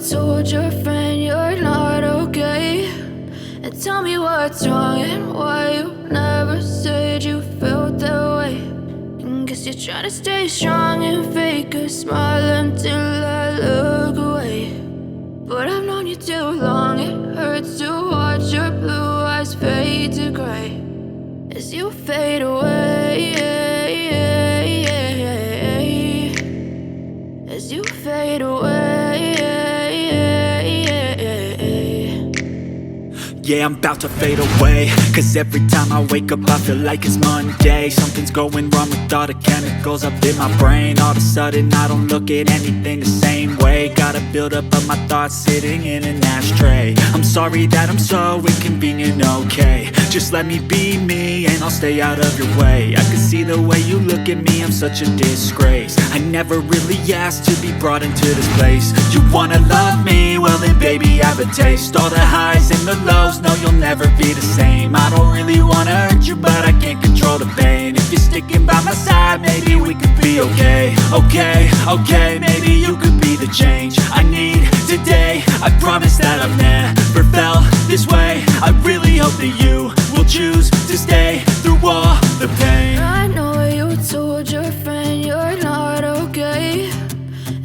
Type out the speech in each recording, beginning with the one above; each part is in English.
told your friend you're not okay, and tell me what's wrong and why you never said you felt that way. And guess you're trying to stay strong and fake a smile until I look away. But I've known you too long, it hurts to watch your blue eyes fade to gray as you fade away, as you fade away. Yeah, I'm about to fade away, cause every time I wake up I feel like it's Monday. Something's going wrong with all the chemicals up in my brain. All of a sudden I don't look at anything the same way. Gotta build up of my thoughts sitting in an ashtray. I'm sorry that I'm so inconvenient, okay. Just let me be me and I'll stay out of your way. I can see the way you look at me, I'm such a disgrace. I never really asked to be brought into this place. You wanna love me? Well then baby have a taste. All the highs and the lows, no you'll never be the same. I don't really wanna hurt you but I can't control the pain. If you're sticking by my side maybe we could be okay. Okay, maybe you could be the change I need today. I promise that I've never felt this way. I really hope that you will choose to stay through all the pain. I know you told your friend you're not okay,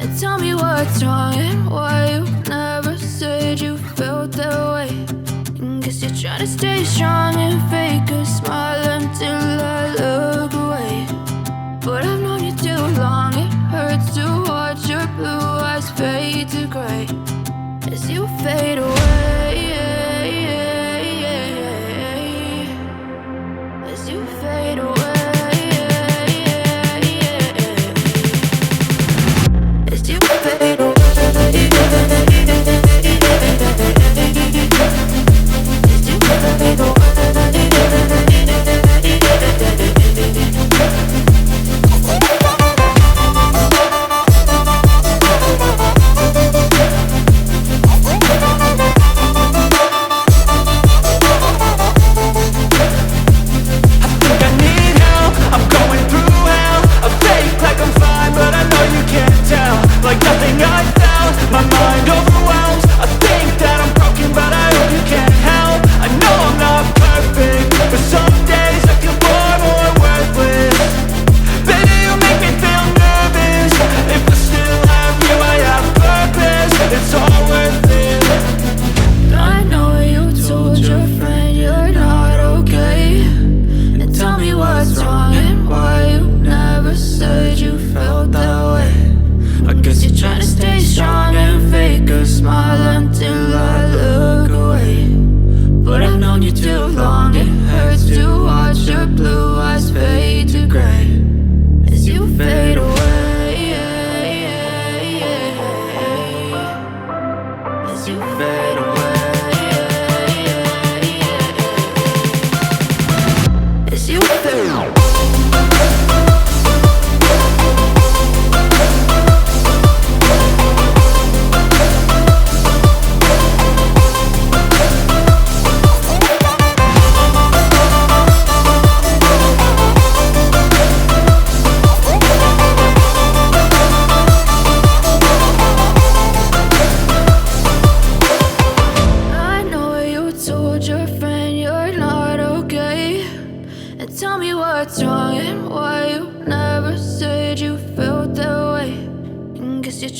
and tell me what's wrong and why you never said you felt that way. And guess you're trying to stay strong and fake a smile until I look away. But I've known you too long, it hurts to watch your blue eyes fade to gray as you fade away, as you fade away, as you fade away.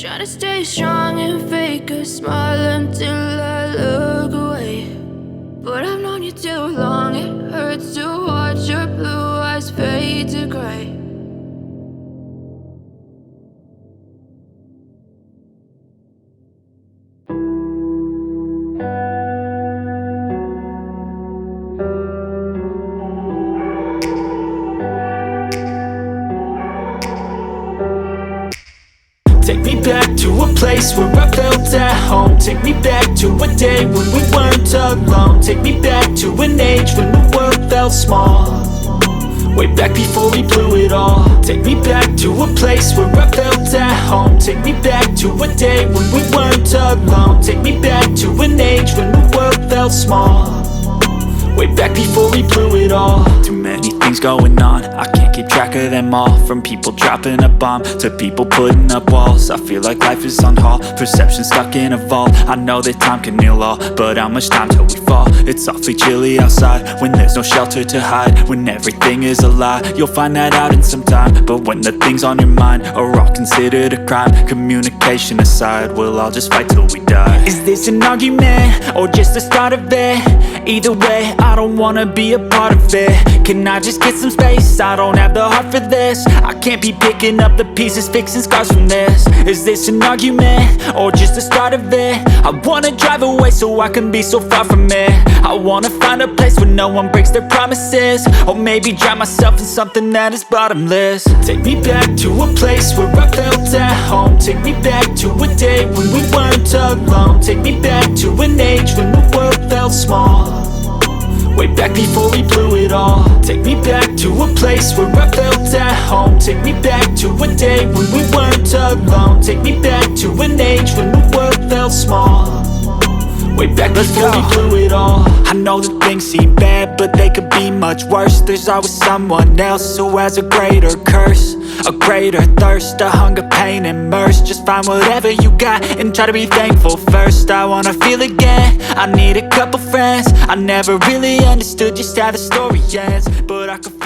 Trying to stay strong and fake a smile until I look away. But I've known you too long, it hurts to watch your blue eyes fade to gray. Take me back to a place where I felt at home. Take me back to a day when we weren't alone. Take me back to an age when the world felt small. Way back before we blew it all. Take me back to a place where I felt at home. Take me back to a day when we weren't alone. Take me back to an age when the world felt small. Way back before we blew it all. Too many things going on, I can't keep track of them all. From people dropping a bomb to people putting up walls. I feel like life is on hold, perception stuck in a vault. I know that time can heal all, but how much time till we fall? It's awfully chilly outside when there's no shelter to hide. When everything is a lie, you'll find that out in some time. But when the things on your mind are all considered a crime, communication aside, we'll all just fight till we die. Is this an argument or just the start of it? Either way, I don't wanna be a part of it. Can I just get some space? I don't have the heart for this. I can't be picking up the pieces, fixing scars from this. Is this an argument or just the start of it? I wanna drive away so I can be so far from it. I wanna find a place where no one breaks their promises, or maybe drown myself in something that is bottomless. Take me back to a place where I felt at home. Take me back to a day when we weren't alone. Take me back to an age when the world felt small, way back before we blew it all. Take me back to a place where I felt at home. Take me back to a day when we weren't alone. Take me back to an age when the world felt small, way back before we blew it all. I know that things seem bad, but they could be much worse. There's always someone else who has a greater curse, a greater thirst, a hunger, pain, and mercy. Just find whatever you got and try to be thankful first. I wanna feel again, I need a couple friends. I never really understood just how the story ends, but I could